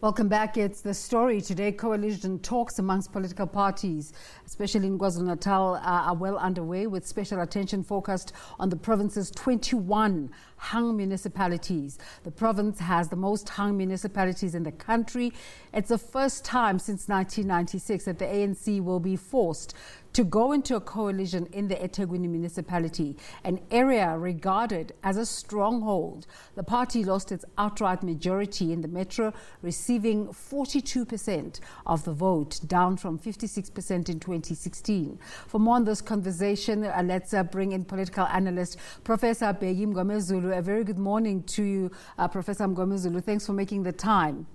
Welcome back. It's The Story. Today, coalition talks amongst political parties, especially in KwaZulu-Natal, are well underway, with special attention focused on the province's 21 hung municipalities. The province has the most hung municipalities in the country. It's the first time since 1996 that the ANC will be forced to go into a coalition in the eThekwini municipality, an area regarded as a stronghold. The party lost its outright majority in the metro, receiving 42% of the vote, down from 56% in 2016. For more on this conversation, let's bring in political analyst Professor Bheki Mngomezulu. A very good morning to you, Professor Mngomezulu. Thanks for making the time.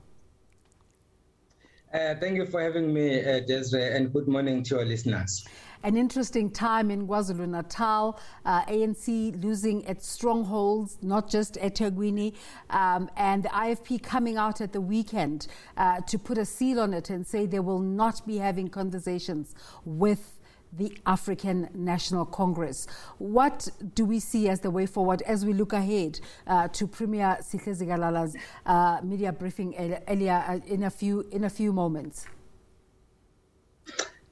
Thank you for having me, Desiree, and good morning to your listeners. An interesting time in KwaZulu-Natal, ANC losing its strongholds, not just eThekwini, and the IFP coming out at the weekend to put a seal on it and say they will not be having conversations with the African National Congress. What do we see as the way forward as we look ahead to Premier Sihle Zikalala's media briefing earlier in a few moments?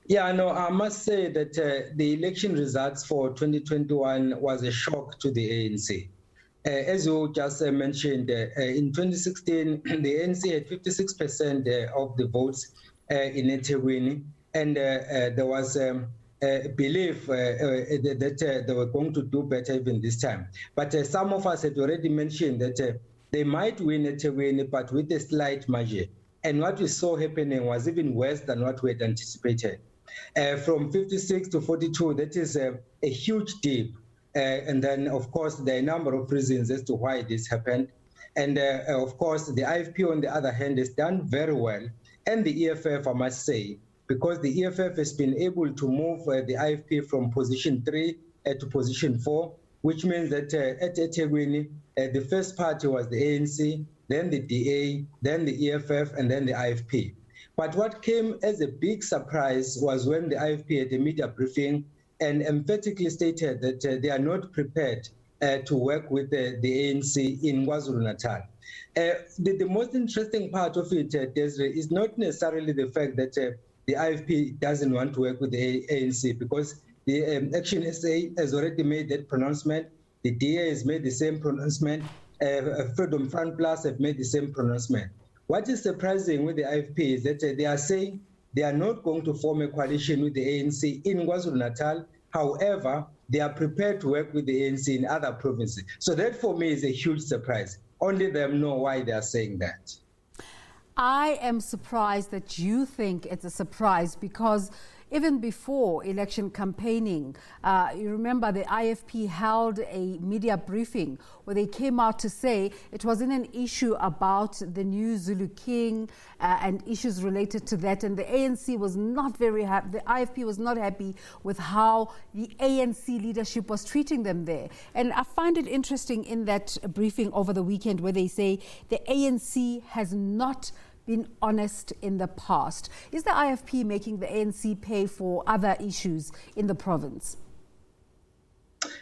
Yeah, no, I must say that the election results for 2021 was a shock to the ANC. As you just mentioned, in 2016, the ANC had 56% of the votes in eThekwini, and there was belief that they were going to do better even this time. But some of us had already mentioned that they might win eThekwini, but with a slight margin. And what we saw happening was even worse than what we had anticipated. From 56 to 42, that is a huge dip. And then, of course, there are a number of reasons as to why this happened. And, of course, the IFP, on the other hand, has done very well. And the EFF, I must say, because the EFF has been able to move the IFP from position 3 to position 4, which means that at eThekwini, the first party was the ANC, then the DA, then the EFF, and then the IFP. But what came as a big surprise was when the IFP had a media briefing and emphatically stated that they are not prepared to work with the ANC in KwaZulu-Natal. The most interesting part of it, Desiree, is not necessarily the fact that the IFP doesn't want to work with the ANC, because the Action SA has already made that pronouncement. The DA has made the same pronouncement. Freedom Front Plus have made the same pronouncement. What is surprising with the IFP is that they are saying they are not going to form a coalition with the ANC in KwaZulu-Natal. However, they are prepared to work with the ANC in other provinces. So that for me is a huge surprise. Only them know why they are saying that. I am surprised that you think it's a surprise, because even before election campaigning, you remember the IFP held a media briefing where they came out to say it wasn't an issue about the new Zulu King and issues related to that. And the ANC was not very happy, the IFP was not happy with how the ANC leadership was treating them there. And I find it interesting in that briefing over the weekend where they say the ANC has not been honest in the past. Is the IFP making the ANC pay for other issues in the province?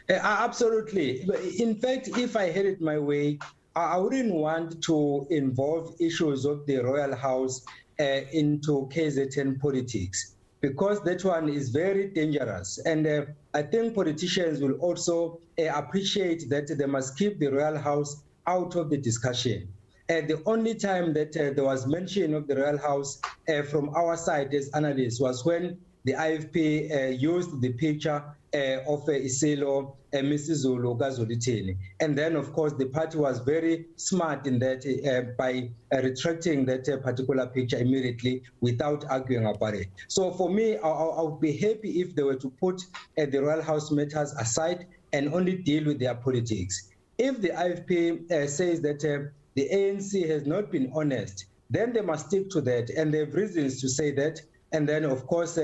Absolutely. In fact, if I had it my way, I wouldn't want to involve issues of the Royal House into KZN politics, because that one is very dangerous. And I think politicians will also appreciate that they must keep the Royal House out of the discussion. The only time that there was mention of the Royal House from our side as analysts was when the IFP used the picture of Isilo, Mrs. Zulu, KwaZulu-Natal. And then, of course, the party was very smart in that by retracting that particular picture immediately without arguing about it. So for me, I would be happy if they were to put the Royal House matters aside and only deal with their politics. If the IFP says that the ANC has not been honest, then they must stick to that, and they have reasons to say that. And then, of course,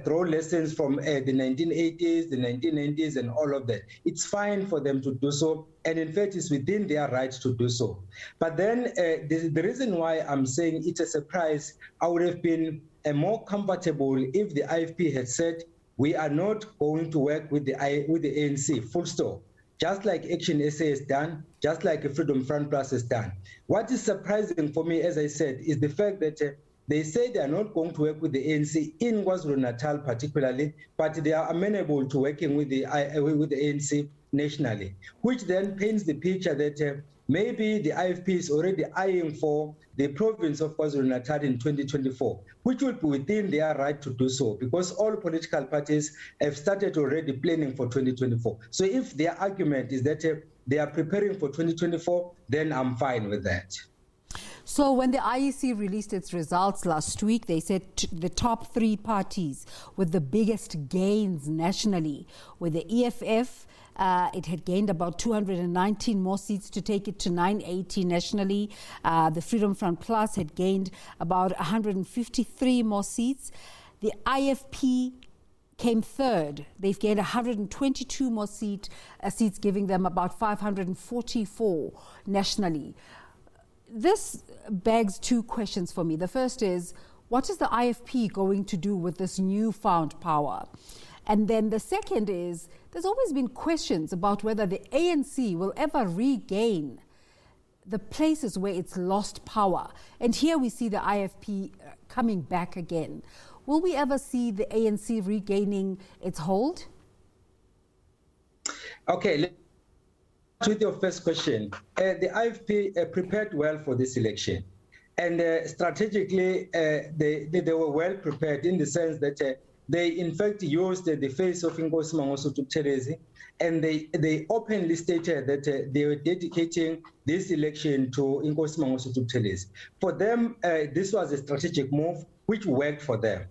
throw lessons from the 1980s, the 1990s, and all of that. It's fine for them to do so, and in fact, it's within their right to do so. But then, the reason why I'm saying it's a surprise, I would have been more comfortable if the IFP had said, we are not going to work with the ANC, full stop. just like Action SA has done, just like Freedom Front Plus has done. What is surprising for me, as I said, is the fact that they say they are not going to work with the ANC in KwaZulu-Natal particularly, but they are amenable to working with the ANC nationally, which then paints the picture that maybe the IFP is already eyeing for the province of KwaZulu-Natal in 2024, which will be within their right to do so, because all political parties have started already planning for 2024. So if their argument is that they are preparing for 2024, then I'm fine with that. So when the IEC released its results last week, they said the top three parties with the biggest gains nationally were the EFF. It had gained about 219 more seats to take it to 980 nationally. The Freedom Front Plus had gained about 153 more seats. The IFP came third. They've gained 122 more seats, giving them about 544 nationally. This begs two questions for me. The first is, what is the IFP going to do with this newfound power? And then the second is, there's always been questions about whether the ANC will ever regain the places where it's lost power. And here we see the IFP coming back again. Will we ever see the ANC regaining its hold? Okay. With your first question, the IFP prepared well for this election. And strategically, they were well prepared in the sense that they, in fact, used the face of Nkosi Mangosuthu, and they openly stated that they were dedicating this election to Nkosi Mangosuthu. For them, this was a strategic move which worked for them.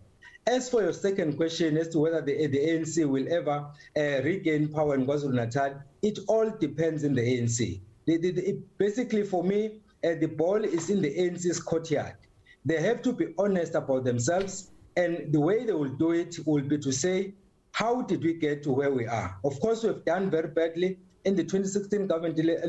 As for your second question as to whether the ANC will ever regain power in KwaZulu-Natal, it all depends on the ANC. Basically, for me, the ball is in the ANC's courtyard. They have to be honest about themselves, and the way they will do it will be to say, how did we get to where we are? Of course, we've done very badly. In the 2016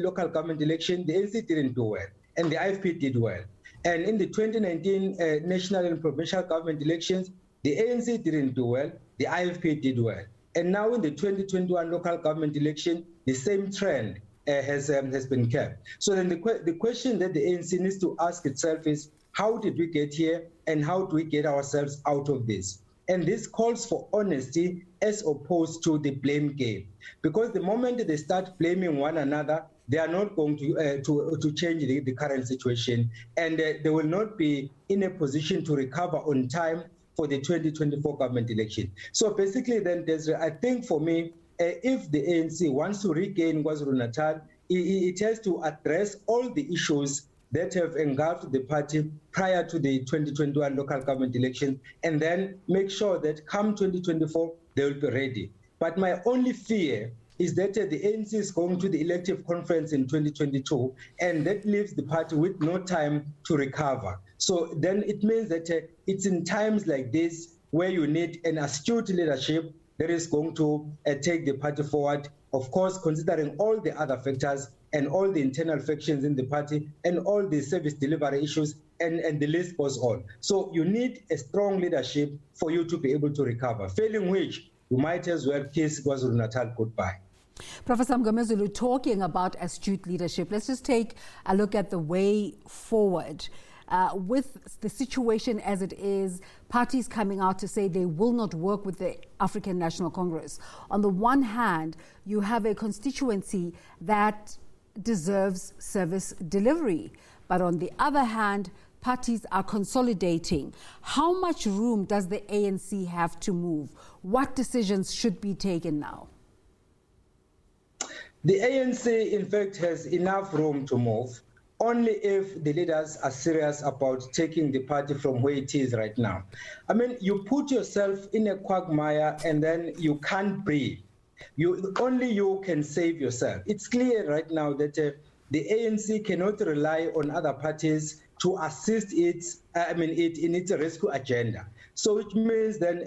local government election, the ANC didn't do well, and the IFP did well. And in the 2019 national and provincial government elections, the ANC didn't do well, the IFP did well. And now in the 2021 local government election, the same trend has been kept. So then the question that the ANC needs to ask itself is, how did we get here and how do we get ourselves out of this? And this calls for honesty as opposed to the blame game. Because the moment they start blaming one another, they are not going to change the current situation, and they will not be in a position to recover on time for the 2024 government election. So basically then, I think for me, if the ANC wants to regain KwaZulu-Natal, it has to address all the issues that have engulfed the party prior to the 2021 local government election, and then make sure that come 2024, they will be ready. But my only fear is that the ANC is going to the elective conference in 2022, and that leaves the party with no time to recover. So then it means that it's in times like this where you need an astute leadership that is going to take the party forward, of course, considering all the other factors and all the internal factions in the party and all the service delivery issues, and the list goes on. So you need a strong leadership for you to be able to recover, failing which you might as well kiss KwaZulu-Natal goodbye. Professor Mngomezulu, talking about astute leadership, let's just take a look at the way forward. With the situation as it is, parties coming out to say they will not work with the African National Congress. On the one hand, you have a constituency that deserves service delivery. But on the other hand, parties are consolidating. How much room does the ANC have to move? What decisions should be taken now? The ANC, in fact, has enough room to move, only if the leaders are serious about taking the party from where it is right now. I mean, you put yourself in a quagmire and then you can't breathe. Only you can save yourself. It's clear right now that the ANC cannot rely on other parties to assist it in its rescue agenda. So which means then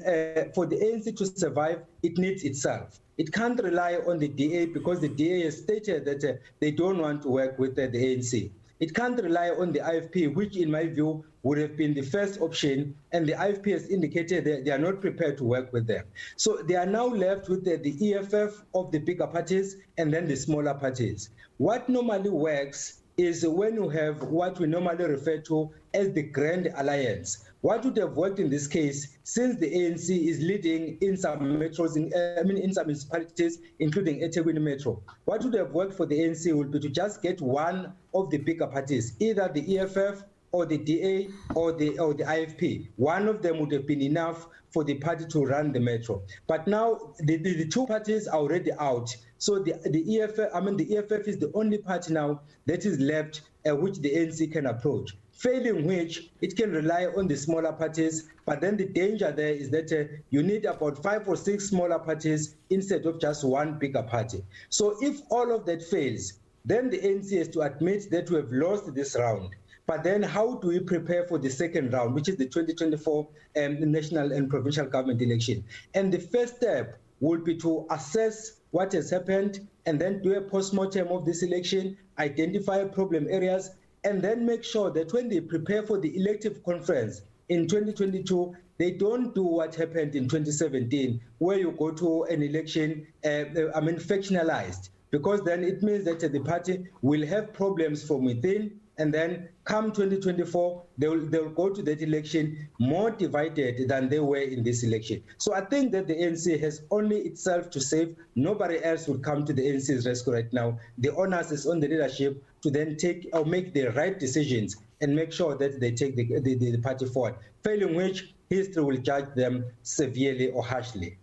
for the ANC to survive, it needs itself. It can't rely on the DA because the DA has stated that they don't want to work with the ANC. it can't rely on the IFP, which in my view would have been the first option, and the IFP has indicated that they are not prepared to work with them. So they are now left with the EFF of the bigger parties and then the smaller parties. What normally works is when you have what we normally refer to as the Grand Alliance. What would have worked in this case, since the ANC is leading in some metros, in some municipalities, including eThekwini Metro, what would have worked for the ANC would be to just get one of the bigger parties, either the EFF or the DA or the IFP. One of them would have been enough for the party to run the metro. But now the two parties are already out. So the EFF is the only party now that is left which the ANC can approach. Failing which, it can rely on the smaller parties, but then the danger there is that you need about 5 or 6 smaller parties instead of just one bigger party. So if all of that fails, then the ANC has to admit that we have lost this round. But then how do we prepare for the second round, which is the 2024 national and provincial government election? And the first step would be to assess what has happened and then do a post-mortem of this election, identify problem areas, and then make sure that when they prepare for the elective conference in 2022, they don't do what happened in 2017, where you go to an election, factionalized, because then it means that the party will have problems from within, and then come 2024, they'll go to that election more divided than they were in this election. So I think that the ANC has only itself to save. Nobody else would come to the ANC's rescue right now. The onus is on the leadership to then take or make the right decisions and make sure that they take the party forward, failing which history will judge them severely or harshly.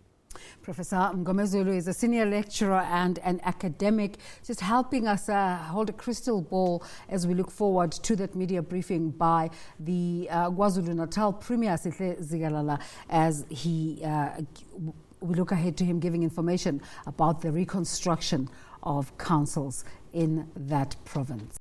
Professor Mngomezulu is a senior lecturer and an academic, just helping us hold a crystal ball as we look forward to that media briefing by the KwaZulu-Natal Premier Sihle Zikalala, as we look ahead to him giving information about the reconstruction of councils in that province.